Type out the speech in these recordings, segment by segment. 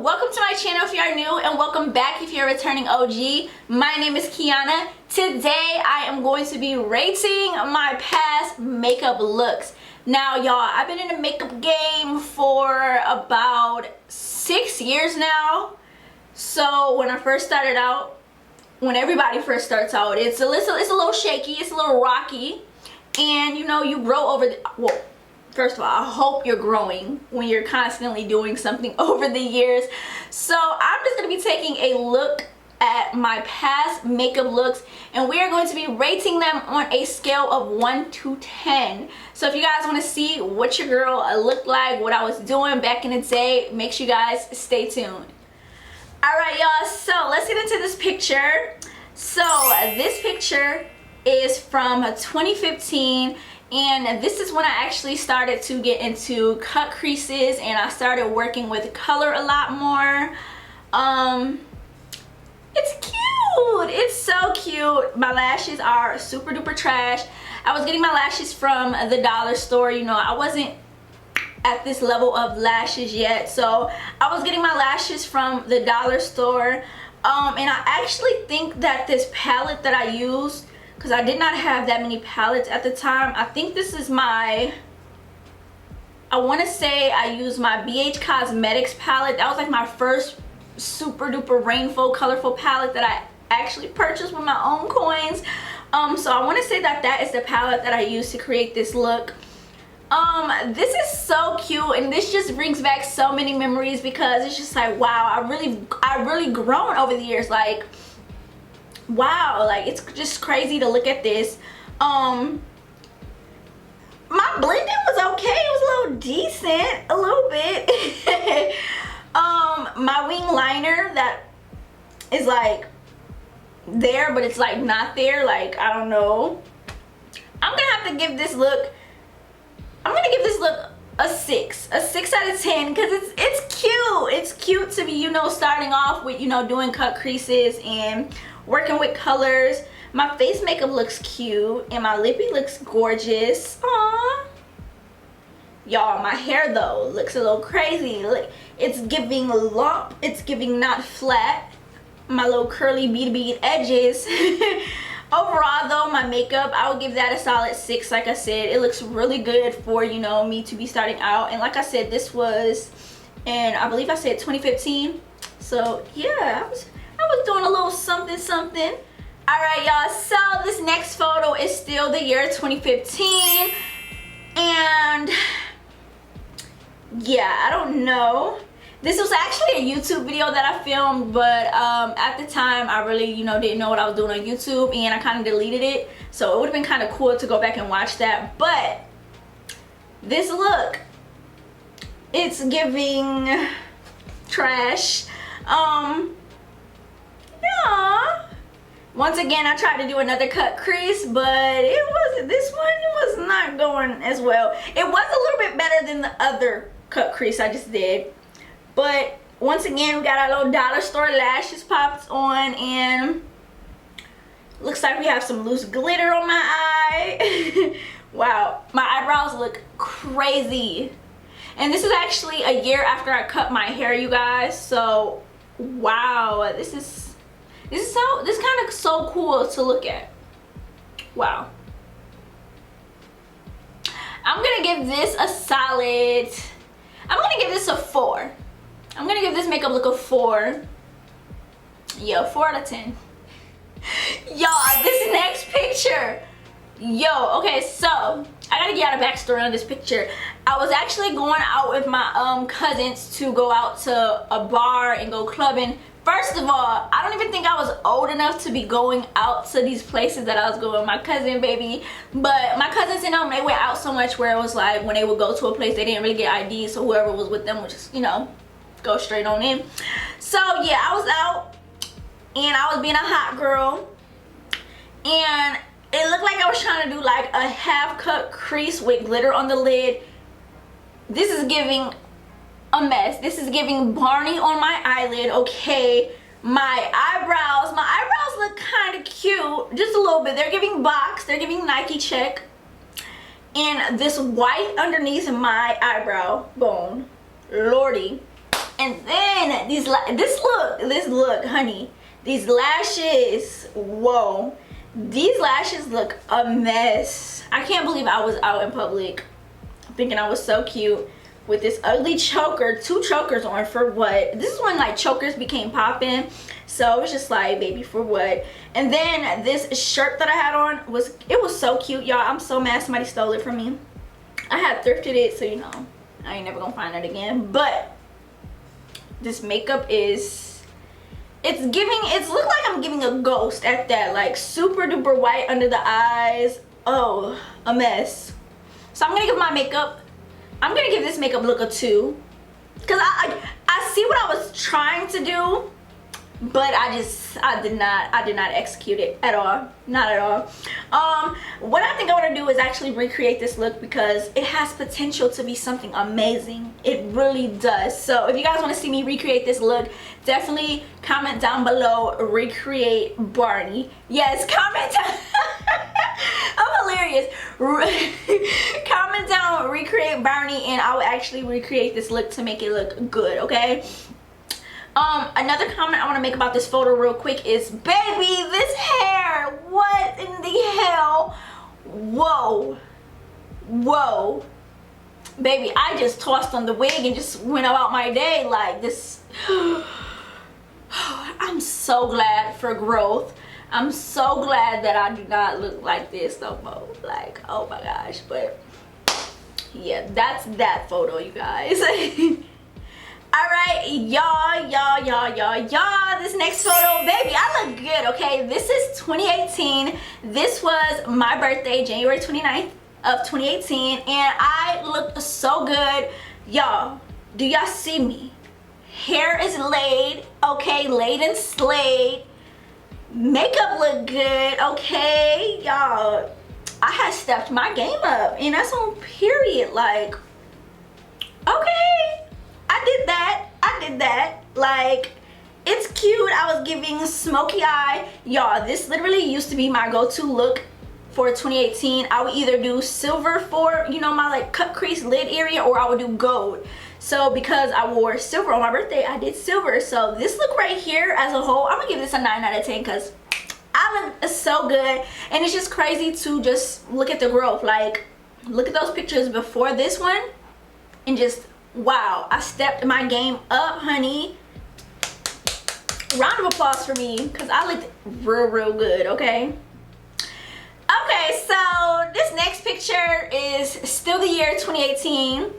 welcome to my channel if you are new, and welcome back if you're a returning OG. My name is Keyana. Today I am going to be rating my past makeup looks. Now y'all, I've been in the makeup game for about 6 years now. So when I first started out, when everybody first starts out, it's a little shaky, it's a little rocky, and you know, you grow over the, well, first of all, I hope you're growing when you're constantly doing something over the years. So I'm just going to be taking a look at my past makeup looks, and we are going to be rating them on a scale of 1 to 10. So if you guys want to see what your girl looked like, what I was doing back in the day, make sure you guys stay tuned. Alright y'all, so let's get into this picture. So this picture is from 2015. And this is when I actually started to get into cut creases, and I started working with color a lot more. It's cute. It's so cute. My lashes are super duper trash. I was getting my lashes from the dollar store. You know, I wasn't at this level of lashes yet, so I was getting my lashes from the dollar store. And I actually think that this palette that I used, because I did not have that many palettes at the time, I think this is my, I want to say I used my BH Cosmetics palette. That was like my first super duper rainbow colorful palette that I actually purchased with my own coins. So I want to say that that is the palette that I used to create this look. This is so cute, and this just brings back so many memories, because it's just like, wow, I really grown over the years. Like, wow, like it's just crazy to look at this. My blending was okay. It was a little decent, a little bit. My wing liner that is like there, but it's like not there, like I don't know. I'm gonna have to give this look, I'm gonna give this look a 6 out of 10, because it's cute. It's cute to be, you know, starting off with, you know, doing cut creases and working with colors. My face makeup looks cute, and my lippy looks gorgeous. Aww. Y'all, my hair though looks a little crazy. Look, it's giving lump, it's giving not flat. My little curly bead edges. Overall though, my makeup, I would give that a solid 6. Like I said, it looks really good for, you know, me to be starting out. And like I said, this was in, I believe I said 2015. So yeah, I was doing a little something. Alright y'all, so this next photo is still the year 2015, and yeah, I don't know. This was actually a YouTube video that I filmed, but at the time I really, you know, didn't know what I was doing on YouTube, and I kind of deleted it. So it would have been kind of cool to go back and watch that. But this look, it's giving trash. Yeah. Once again, I tried to do another cut crease, but it wasn't, this one, it was not going as well. It was a little bit better than the other cut crease I just did. But once again, we got our little dollar store lashes popped on, and looks like we have some loose glitter on my eye. Wow, my eyebrows look crazy. And this is actually a year after I cut my hair, you guys. So wow, this is kind of so cool to look at. Wow. I'm gonna give this a solid, I'm gonna give this a 4. I'm gonna give this makeup look a 4. Yeah, 4 out of 10. Y'all, this next picture, yo, okay, so I gotta get out a backstory on this picture. I was actually going out with my cousins to go out to a bar and go clubbing. First of all, I don't even think I was old enough to be going out to these places that I was going with my cousin, baby. But my cousins and them, they went out so much where it was like when they would go to a place, they didn't really get ID, so whoever was with them would just, you know, go straight on in. So yeah, I was out and I was being a hot girl, and it looked like I was trying to do like a half cut crease with glitter on the lid. This is giving a mess. This is giving Barney on my eyelid. Okay, my eyebrows look kind of cute, just a little bit. They're giving box, they're giving Nike check. And this white underneath my eyebrow bone, lordy. And then this look, honey, these lashes, whoa, these lashes look a mess. I can't believe I was out in public thinking I was so cute with this ugly choker, 2 chokers on for what? This is when like chokers became popping, so it was just like, baby, for what? And then this shirt that I had on was so cute, y'all. I'm so mad somebody stole it from me. I had thrifted it, so you know I ain't never gonna find it again. But this makeup it's look like I'm giving a ghost at that, like super duper white under the eyes. Oh, a mess. So I'm gonna give this makeup look a 2, because I see what I was trying to do, but I did not execute it at all, not at all. What I think I want to do is actually recreate this look, because it has potential to be something amazing. It really does. So if you guys want to see me recreate this look, definitely comment down below, recreate Barney. Yes, comment down. I'm hilarious. Comment down, recreate Barney, and I will actually recreate this look to make it look good, okay? Another comment I want to make about this photo real quick is, baby, this hair, what in the hell? Whoa, whoa, baby, I just tossed on the wig and just went about my day like this. I'm so glad for growth. I'm so glad that I do not look like this no more. Like, oh my gosh. But yeah, that's that photo, you guys. All right, y'all, this next photo, baby, I look good, okay? This is 2018. This was my birthday, January 29th of 2018, and I looked so good. Y'all, do y'all see me? Hair is laid, okay? Laid and slayed. Makeup look good, okay? Y'all, I had stepped my game up, and that's on period. Like, okay, I did that. Like, it's cute. I was giving smoky eye. Y'all, this literally used to be my go-to look for 2018. I would either do silver for, you know, my like cut crease lid area, or I would do gold. So because I wore silver on my birthday, I did silver. So this look right here as a whole, I'm gonna give this a 9 out of 10, because I look so good. And it's just crazy to just look at the growth. Like, look at those pictures before this one, and just, wow, I stepped my game up, honey. Round of applause for me, because I looked real good, okay? Okay, so this next picture is still the year 2018.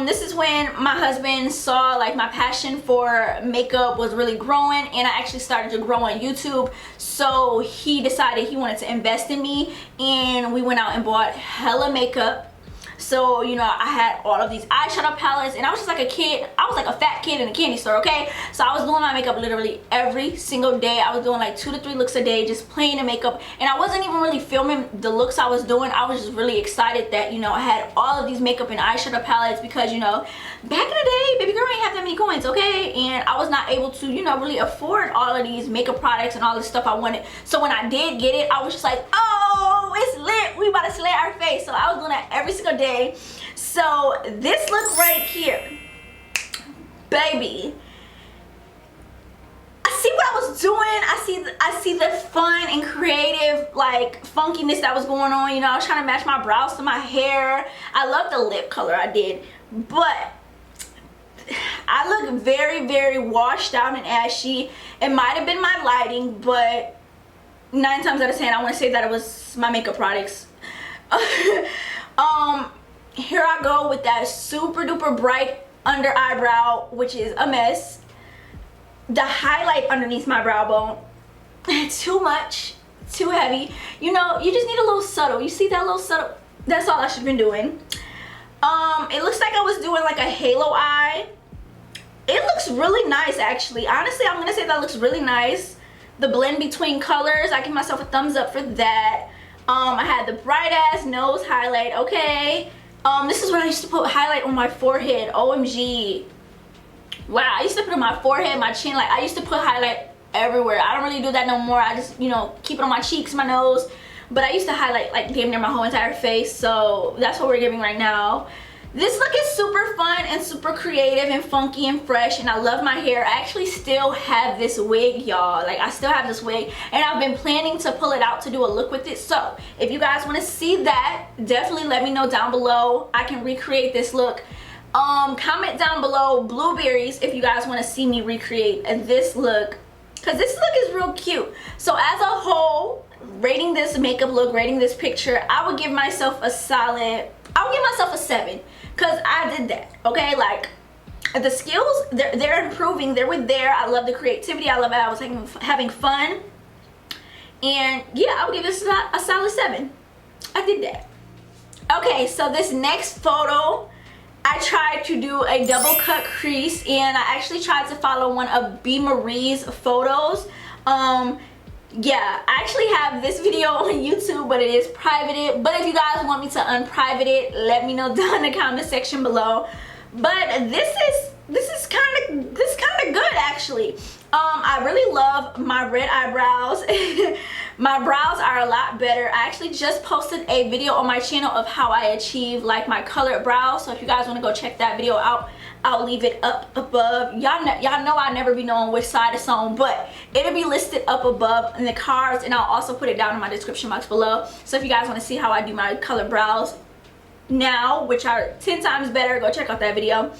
This is when my husband saw like my passion for makeup was really growing, and I actually started to grow on YouTube. So he decided he wanted to invest in me, and we went out and bought hella makeup. So, you know, I had all of these eyeshadow palettes, and I was just like a kid. I was like a fat kid in a candy store, okay? So I was doing my makeup literally every single day. I was doing like 2 to 3 looks a day, just playing the makeup. And I wasn't even really filming the looks I was doing. I was just really excited that, you know, I had all of these makeup and eyeshadow palettes, because, you know, back in the day, baby girl ain't have that many coins, okay? And I was not able to, you know, really afford all of these makeup products and all this stuff I wanted. So when I did get it, I was just like, oh, it's lit. We about to slay our face. So I was doing that every single day. So this look right here, baby, I see what I was doing. I see the fun and creative like funkiness that was going on. You know, I was trying to match my brows to my hair. I love the lip color I did, but I look very washed out and ashy. It might have been my lighting, but 9 times out of 10 I want to say that it was my makeup products. Here I go with that super duper bright under eyebrow, which is a mess. The highlight underneath my brow bone, too much, too heavy. You know, you just need a little subtle. You see that little subtle? That's all I should have been doing. It looks like I was doing like a halo eye. It looks really nice, actually. Honestly, I'm gonna say that looks really nice. The blend between colors, I give myself a thumbs up for that. I had the bright ass nose highlight, okay. This is when I used to put highlight on my forehead. OMG. Wow, I used to put it on my forehead, my chin. Like, I used to put highlight everywhere. I don't really do that no more. I just, you know, keep it on my cheeks, my nose. But I used to highlight like damn near my whole entire face. So that's what we're giving right now. This look is super fun and super creative and funky and fresh, and I love my hair. I actually still have this wig, y'all. Like, I still have this wig, and I've been planning to pull it out to do a look with it. So if you guys want to see that, definitely let me know down below. I can recreate this look. Comment down below blueberries if you guys want to see me recreate this look, because this look is real cute. So as a whole, rating this makeup look, rating this picture, I would give myself a solid, I would give myself a 7, because I did that. Okay, like, the skills, they're improving, they're there. I love the creativity, I love it. I was having fun, and yeah, I would give this a solid 7. I did that. Okay, so this next photo, I tried to do a double cut crease, and I actually tried to follow one of B. Marie's photos. Yeah, I actually have this video on YouTube, but it is privated. But if you guys want me to unprivate it, let me know down in the comment section below. But this is kind of good, actually. I really love my red eyebrows. My brows are a lot better. I actually just posted a video on my channel of how I achieve like my colored brows. So if you guys want to go check that video out, I'll leave it up above. Y'all know I never be knowing which side it's on, but it'll be listed up above in the cards, and I'll also put it down in my description box below. So if you guys want to see how I do my colored brows now, which are 10 times better, go check out that video.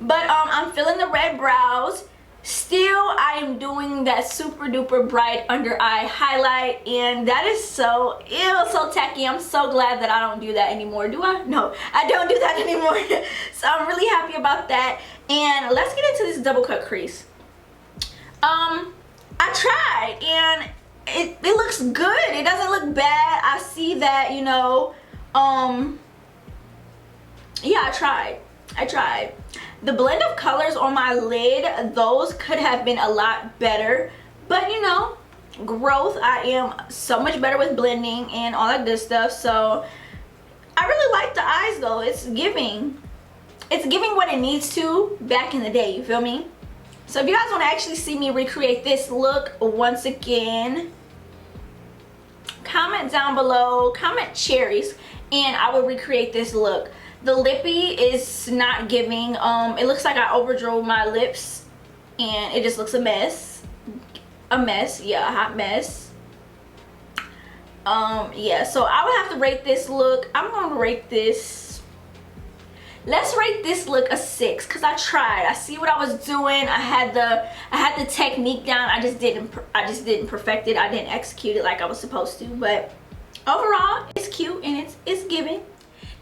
But I'm feeling the red brows. Still, I am doing that super duper bright under eye highlight, and that is so so tacky. I'm so glad that I don't do that anymore. Do I? No, I don't do that anymore. So I'm really happy about that. And let's get into this double cut crease. I tried, and it looks good. It doesn't look bad. I see that, you know. Yeah, I tried. The blend of colors on my lid, those could have been a lot better, but you know, growth. I am so much better with blending and all that good stuff. So I really like the eyes though. It's giving what it needs to back in the day, you feel me? So if you guys want to actually see me recreate this look once again, comment down below, comment cherries, and I will recreate this look. The lippy is not giving. It looks like I overdrew my lips, and it just looks a mess. Yeah, a hot mess. Yeah, so I would have to rate this look. I'm gonna rate this, let's rate this look a 6, because I tried. I see what I was doing. I had the technique down. I just didn't perfect it. I didn't execute it like I was supposed to, but overall it's cute and it's giving.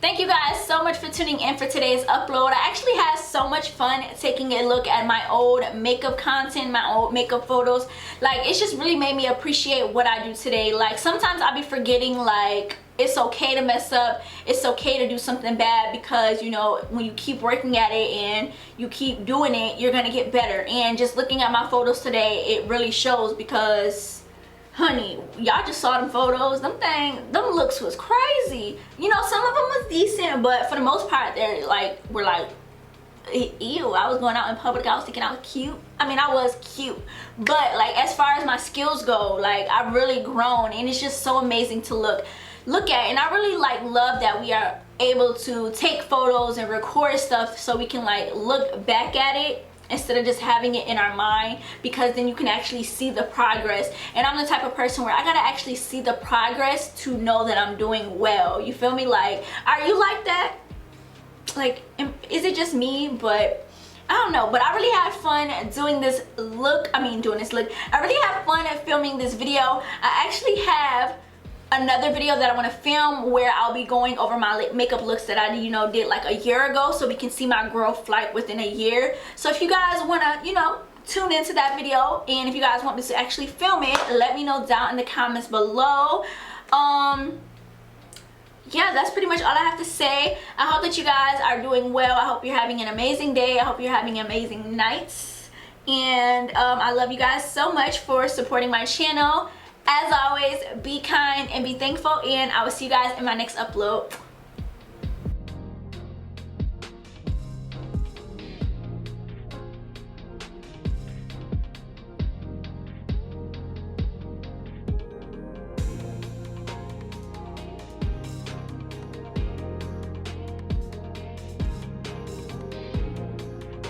Thank you guys so much for tuning in for today's upload. I actually had so much fun taking a look at my old makeup content, my old makeup photos. Like, it's just really made me appreciate what I do today. Like, sometimes I'll be forgetting, like, it's okay to mess up. It's okay to do something bad, because, you know, when you keep working at it and you keep doing it, you're gonna get better. And just looking at my photos today, it really shows, because honey, y'all just saw them photos. Them looks was crazy. You know, some of them was decent, but for the most part, they're like, we're like, ew. I was going out in public, I was thinking I was cute. I mean, I was cute, but like, as far as my skills go, like, I've really grown, and it's just so amazing to look at. And I really like love that we are able to take photos and record stuff, so we can like look back at it instead of just having it in our mind, because then you can actually see the progress. And I'm the type of person where I gotta actually see the progress to know that I'm doing well. You feel me? Like, are you like that? Like, is it just me? But I don't know. But I really had fun doing this look. I really had fun at filming this video. I actually have another video that I want to film where I'll be going over my makeup looks that I, you know, did like a year ago, so we can see my growth like within a year. So if you guys want to, you know, tune into that video, and if you guys want me to actually film it, let me know down in the comments below. Yeah, that's pretty much all I have to say. I hope that you guys are doing well. I hope you're having an amazing day. I hope you're having an amazing night. And I love you guys so much for supporting my channel. As always, be kind and be thankful, and I will see you guys in my next upload.